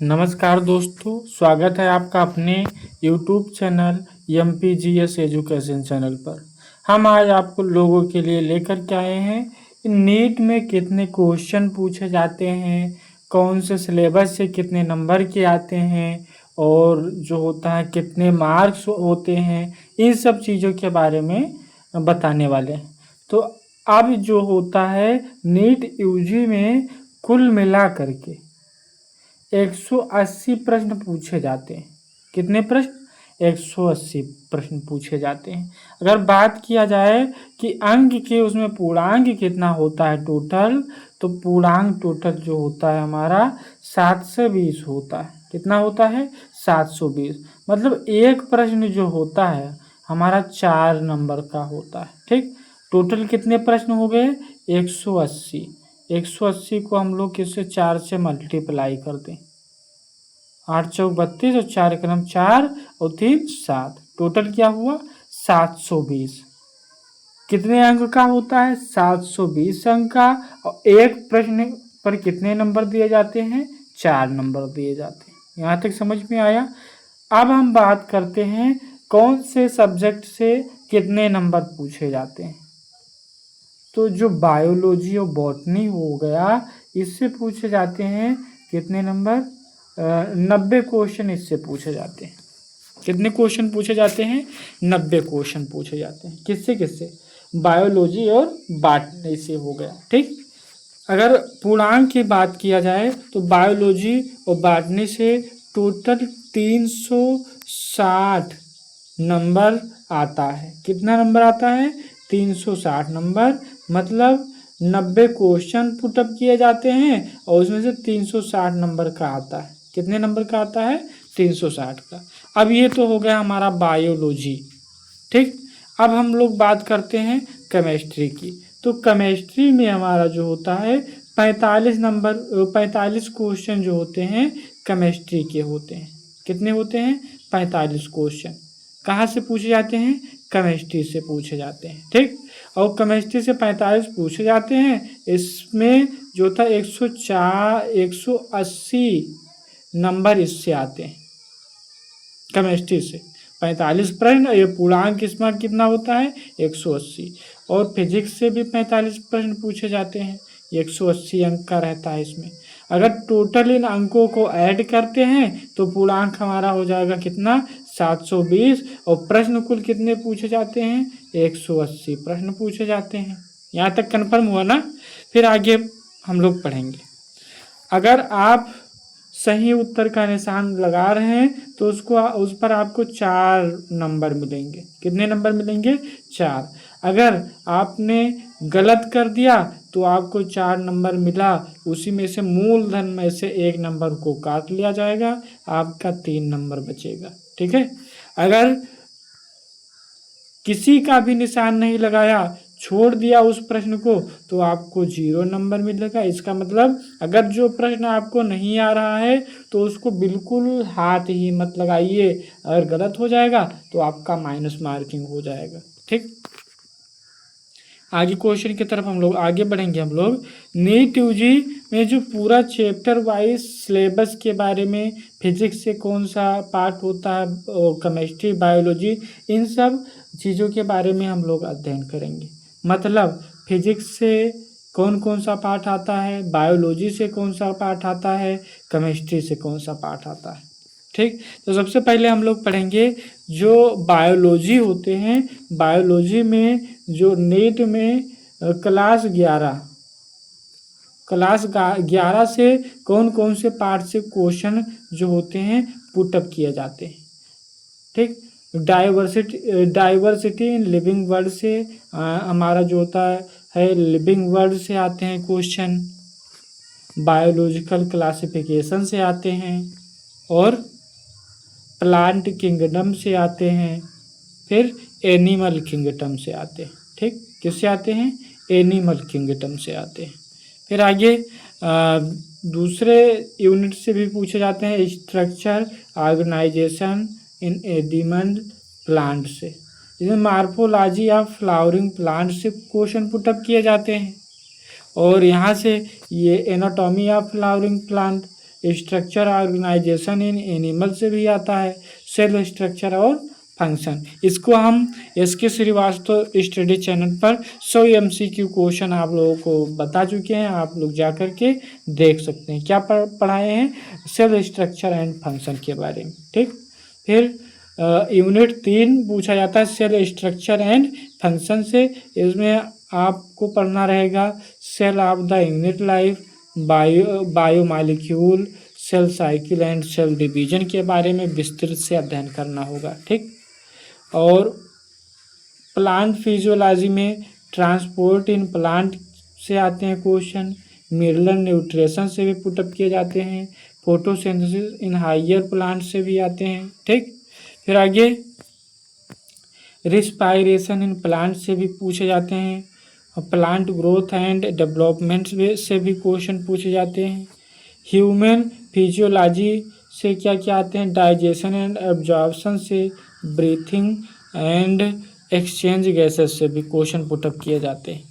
नमस्कार दोस्तों, स्वागत है आपका अपने YouTube channel MPGS education channel पर। हम आज आपको लोगों के लिए लेकर के आए हैं कि नीट में कितने क्वेश्चन पूछे जाते हैं, कौन से सिलेबस से कितने नंबर के आते हैं और जो होता है कितने मार्क्स होते हैं, इन सब चीज़ों के बारे में बताने वाले हैं। तो अब जो होता है नीट यूजी में कुल मिला करके 180 प्रश्न पूछे जाते हैं। कितने प्रश्न? 180 प्रश्न पूछे जाते हैं। अगर बात किया जाए कि अंक के उसमें पूर्णांक कितना होता है टोटल, तो पूर्णांक टोटल जो होता है हमारा 720 होता है। कितना होता है? 720। मतलब एक प्रश्न जो होता है हमारा 4 नंबर का होता है। ठीक, टोटल कितने प्रश्न हो गए? 180। 180 को हम लोग किससे 4 से मल्टीप्लाई कर दें। 8 चौक 32 और 4 एकम 4 और 3 7। टोटल क्या हुआ? 720। कितने अंक का होता है? 720 अंक का। और एक प्रश्न पर कितने नंबर दिए जाते हैं? 4 नंबर दिए जाते हैं। यहाँ तक समझ में आया? अब हम बात करते हैं कौन से सब्जेक्ट से कितने नंबर पूछे जाते हैं। तो जो बायोलॉजी और बॉटनी हो गया, इससे पूछे जाते हैं कितने नंबर? 90 क्वेश्चन इससे पूछे जाते हैं। कितने क्वेश्चन पूछे जाते हैं? 90 क्वेश्चन पूछे जाते हैं। किससे किससे? बायोलॉजी और बॉटनी से हो गया। ठीक, अगर पूर्णांक की बात किया जाए तो बायोलॉजी और बॉटनी से टोटल 360 नंबर आता है। कितना नंबर आता है? 360 नंबर। मतलब 90 क्वेश्चन पुटअप किए जाते हैं और उसमें से 360 नंबर का आता है। कितने नंबर का आता है? 360 का। अब ये तो हो गया हमारा बायोलॉजी। ठीक, अब हम लोग बात करते हैं केमिस्ट्री की। तो केमिस्ट्री में हमारा जो होता है 45 नंबर 45 क्वेश्चन जो होते हैं केमिस्ट्री के होते हैं। कितने होते हैं? 45 क्वेश्चन। कहाँ से पूछे जाते हैं? केमिस्ट्री से पूछे जाते हैं। ठीक, और केमिस्ट्री से 45 पूछे जाते हैं। इसमें जो था 180 नंबर इससे आते हैं केमिस्ट्री से। 45 प्रश्न, ये पूर्णांक इसमें कितना होता है? 180। और फिजिक्स से भी 45 प्रश्न पूछे जाते हैं, 180 अंक का रहता है इसमें। अगर टोटल इन अंकों को ऐड करते हैं तो पूर्णांक हमारा हो जाएगा कितना? 720। और प्रश्न कुल कितने पूछे जाते हैं? 180 प्रश्न पूछे जाते हैं। यहाँ तक कन्फर्म हुआ ना? फिर आगे हम लोग पढ़ेंगे। अगर आप सही उत्तर का निशान लगा रहे हैं तो उस पर आपको 4 नंबर मिलेंगे। कितने नंबर मिलेंगे? 4। अगर आपने गलत कर दिया तो आपको 4 नंबर मिला, उसी में से मूलधन में से 1 नंबर को काट लिया जाएगा, आपका 3 नंबर बचेगा। ठीक है, अगर किसी का भी निशान नहीं लगाया, छोड़ दिया उस प्रश्न को, तो आपको 0 नंबर मिलेगा। इसका मतलब अगर जो प्रश्न आपको नहीं आ रहा है तो उसको बिल्कुल हाथ ही मत लगाइए। अगर गलत हो जाएगा तो आपका माइनस मार्किंग हो जाएगा। ठीक, आगे क्वेश्चन की तरफ हम लोग आगे बढ़ेंगे। हम लोग नीट यूजी में जो पूरा चैप्टर वाइज सिलेबस के बारे में, फिजिक्स से कौन सा पार्ट होता है और केमिस्ट्री, बायोलॉजी, इन सब चीज़ों के बारे में हम लोग अध्ययन करेंगे। मतलब फिजिक्स से कौन कौन सा पार्ट आता है, बायोलॉजी से कौन सा पार्ट आता है, केमिस्ट्री से कौन सा पार्ट आता है। ठीक, तो सबसे पहले हम लोग पढ़ेंगे जो बायोलॉजी होते हैं। बायोलॉजी में जो नीट में क्लास 11 से कौन कौन से पार्ट से क्वेश्चन जो होते हैं पुटअप किए जाते हैं। ठीक, डाइवर्सिटी इन लिविंग वर्ड से हमारा जो होता है लिविंग वर्ड से आते हैं क्वेश्चन, बायोलॉजिकल क्लासिफिकेशन से आते हैं और प्लांट किंगडम से आते हैं, फिर एनिमल किंगडम से आते हैं। ठीक, किससे आते हैं? एनिमल किंगडम से आते हैं। फिर आगे दूसरे यूनिट से भी पूछे जाते हैं, structure organisation in animal plant से। इसमें मार्फोलॉजी ऑफ फ्लावरिंग प्लांट से क्वेश्चन पुटअप किए जाते हैं। और यहाँ से ये anatomy of flowering plant structure organisation in animal से भी आता है, सेल स्ट्रक्चर और फंक्शन। इसको हम एसके श्रीवास्तव स्टडी चैनल पर 100 MCQ क्वेश्चन आप लोगों को बता चुके हैं, आप लोग जा कर के देख सकते हैं। क्या पढ़ाए हैं? सेल स्ट्रक्चर एंड फंक्शन के बारे में। ठीक, फिर यूनिट 3 पूछा जाता है सेल स्ट्रक्चर एंड फंक्शन से। इसमें आपको पढ़ना रहेगा cell of the unit life, biomolecule, cell cycle and cell division के बारे में विस्तृत से अध्ययन करना होगा। ठीक, और प्लांट फिजियोलॉजी में ट्रांसपोर्ट इन प्लांट से आते हैं क्वेश्चन, मिनरल न्यूट्रिशन से भी पुटअप किए जाते हैं, फोटोसिंथेसिस इन हायर प्लांट से भी आते हैं। ठीक, फिर आगे रिस्पायरेशन इन प्लांट से भी पूछे जाते हैं, प्लांट ग्रोथ एंड डेवलपमेंट से भी क्वेश्चन पूछे जाते हैं। ह्यूमन फिजियोलॉजी से क्या क्या आते हैं? डाइजेशन एंड एब्जॉर्प्शन से, ब्रीथिंग एंड एक्सचेंज गैसेस से भी क्वेश्चन पुटअप किए जाते हैं।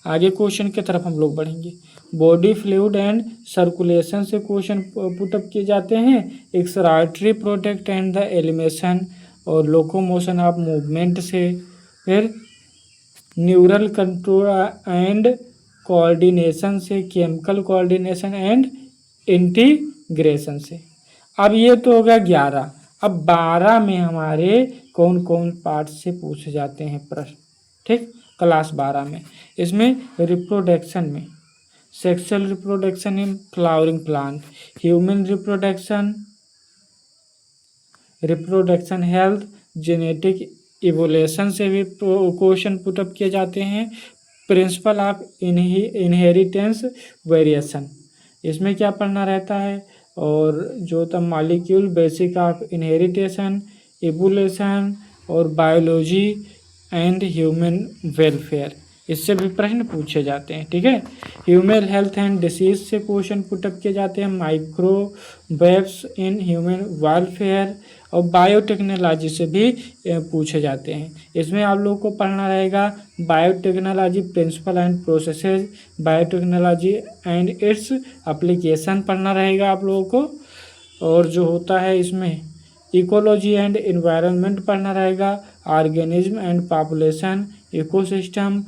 आगे क्वेश्चन की तरफ हम लोग बढ़ेंगे। बॉडी फ्लूइड एंड सर्कुलेशन से क्वेश्चन पुटअप किए जाते हैं। एक्सराटरी प्रोडक्ट एंड द एलिमेशन और लोकोमोशन ऑफ मूवमेंट से। फिर न्यूरल कंट्रोल एंड कोऑर्डिनेशन से, केमिकल कोऑर्डिनेशन एंड इंटीग्रेशन से। अब ये तो होगा 11। अब 12 में हमारे कौन कौन पार्ट से पूछे जाते हैं प्रश्न। ठीक, क्लास 12 में इसमें रिप्रोडक्शन में sexual reproduction in flowering plant, human reproduction health, genetic evolution से भी क्वेश्चन पुटअप किए जाते हैं। प्रिंसिपल ऑफ इनहेरिटेंस वेरिएशन, इसमें क्या पढ़ना रहता है? और जो था मॉलिक्यूल बेसिक ऑफ इनहेरिटेशन, इवोल्यूशन और बायोलॉजी एंड ह्यूमन वेलफेयर, इससे भी प्रश्न पूछे जाते हैं। ठीक है, ह्यूमन हेल्थ एंड डिसीज से क्वेश्चन पुटअप किए जाते हैं। माइक्रोवेव्स इन ह्यूमन वेलफेयर और बायोटेक्नोलॉजी से भी पूछे जाते हैं। इसमें आप लोगों को पढ़ना रहेगा biotechnology principle and processes, biotechnology and its application पढ़ना रहेगा आप लोगों को। और जो होता है इसमें इकोलॉजी एंड एनवायरनमेंट पढ़ना रहेगा, organism and population, ecosystem,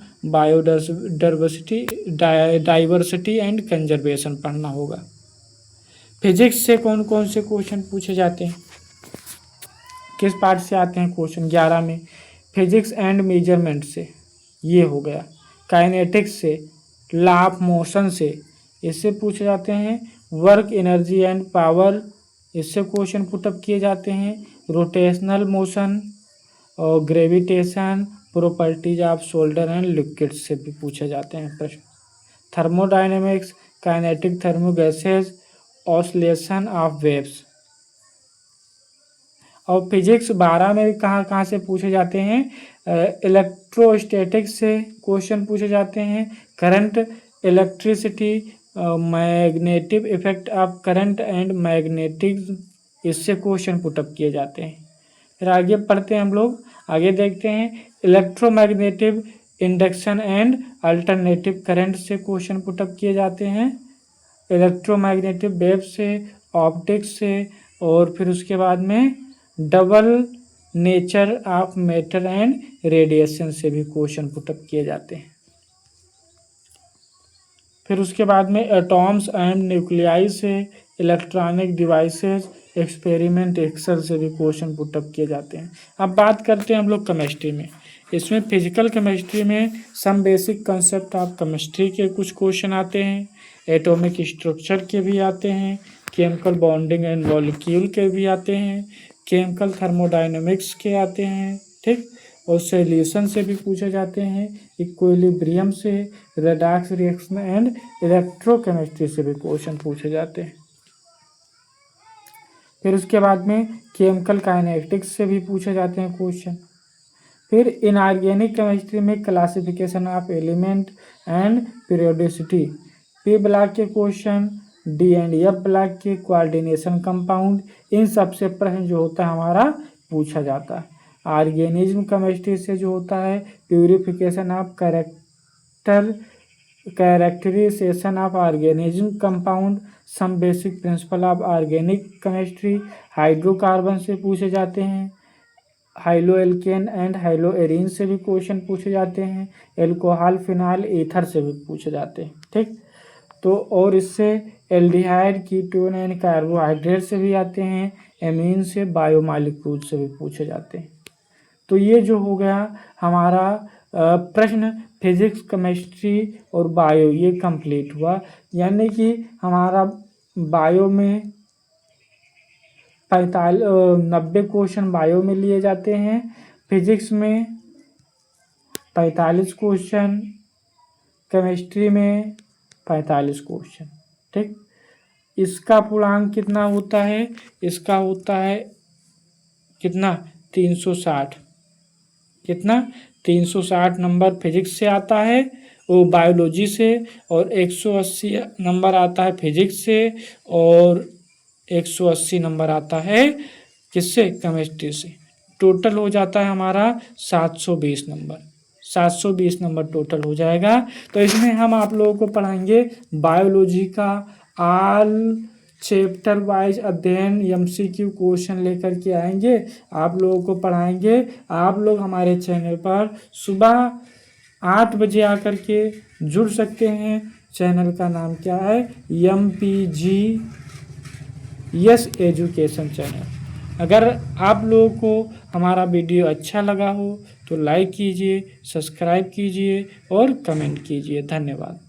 diversity and conservation पढ़ना होगा। फिजिक्स से कौन कौन से क्वेश्चन पूछे जाते हैं? किस पार्ट से आते हैं क्वेश्चन 11 में? फिजिक्स एंड मेजरमेंट से, ये हो गया। काइनेटिक्स से, लॉ ऑफ मोशन से, इससे पूछे जाते हैं। वर्क, एनर्जी एंड पावर, इससे क्वेश्चन पुटअप किए जाते हैं। रोटेशनल मोशन और gravitation, properties of solid and liquid से भी पूछे जाते हैं प्रश्न। थर्मोडायनेमिक्स, काइनेटिक थर्मोगैसेज, ऑसिलेशन ऑफ वेव्स। और फिजिक्स 12 में कहाँ से पूछे जाते हैं? इलेक्ट्रोस्टैटिक्स से क्वेश्चन पूछे जाते हैं। Current, electricity, magnetic effect of current and magnetism, इससे क्वेश्चन पुटअप किए जाते हैं। फिर आगे पढ़ते हैं हम लोग, आगे देखते हैं electromagnetic induction and alternative current से क्वेश्चन पुटअप किए जाते हैं। इलेक्ट्रोमैग्नेटिक वेव से, ऑप्टिक्स से, और फिर उसके बाद में double nature of matter and radiation से भी क्वेश्चन पुटअप किए जाते हैं। फिर उसके बाद में एटॉम्स एंड न्यूक्लियाई से, इलेक्ट्रॉनिक डिवाइसेस, एक्सपेरिमेंट एक्सेल से भी क्वेश्चन पुटअप किए जाते हैं। अब बात करते हैं हम लोग केमिस्ट्री में। इसमें फिजिकल केमिस्ट्री में some basic concept of chemistry के कुछ क्वेश्चन आते हैं, एटॉमिक स्ट्रक्चर के भी आते हैं, केमिकल बॉन्डिंग एंड मॉलिक्यूल के भी आते हैं, केमिकल थर्मोडायनेमिक्स के आते हैं। ठीक, और सॉल्यूशन से भी पूछे जाते हैं, इक्विलिब्रियम से, रेडॉक्स रिएक्शन एंड इलेक्ट्रोकेमिस्ट्री से भी क्वेश्चन पूछे जाते हैं। फिर उसके बाद में केमिकल काइनेटिक्स से भी पूछे जाते हैं क्वेश्चन। फिर इनऑर्गेनिक केमिस्ट्री में classification of element and periodicity, P block के question, D and F block के कोऑर्डिनेशन कंपाउंड, इन सबसे प्रश्न जो होता है हमारा पूछा जाता है। ऑर्गेनिज्म केमिस्ट्री से जो होता है purification of character characterisation of organism compound, some basic principle of organic chemistry, hydrocarbon से पूछे जाते हैं, हाइलोएल्केन एंड हाइलोएरिन से भी क्वेश्चन पूछे जाते हैं, एल्कोहल फिनाइल ईथर से भी पूछे जाते हैं। ठीक, तो और इससे एल्डिहाइड कीटोन एंड कार्बोहाइड्रेट से भी आते हैं, एमीन से, बायोमॉलिक्यूल से भी पूछे जाते हैं। तो ये जो हो गया हमारा प्रश्न फिजिक्स, केमिस्ट्री और बायो, ये कंप्लीट हुआ। यानी कि हमारा बायो में 90 क्वेश्चन बायो में लिए जाते हैं, फिजिक्स में 45 क्वेश्चन, केमिस्ट्री में 45 क्वेश्चन। ठीक, इसका पूर्णांक कितना होता है? इसका होता है कितना? 360। कितना? 360 नंबर फिजिक्स से आता है, वो बायोलॉजी से, और 180 नंबर आता है फिजिक्स से, और 180 नंबर आता है किससे? केमिस्ट्री से। टोटल हो जाता है हमारा 720 नंबर। 720 नंबर टोटल हो जाएगा। तो इसमें हम आप लोगों को पढ़ाएंगे बायोलॉजी का ऑल चैप्टर वाइज अध्ययन, एमसीक्यू क्वेश्चन लेकर के आएंगे, आप लोगों को पढ़ाएंगे। आप लोग हमारे चैनल पर सुबह 8 बजे आकर के जुड़ सकते हैं। चैनल का नाम क्या है? MPG yes education channel. अगर आप लोगों को हमारा वीडियो अच्छा लगा हो तो लाइक कीजिए, सब्सक्राइब कीजिए और कमेंट कीजिए। धन्यवाद।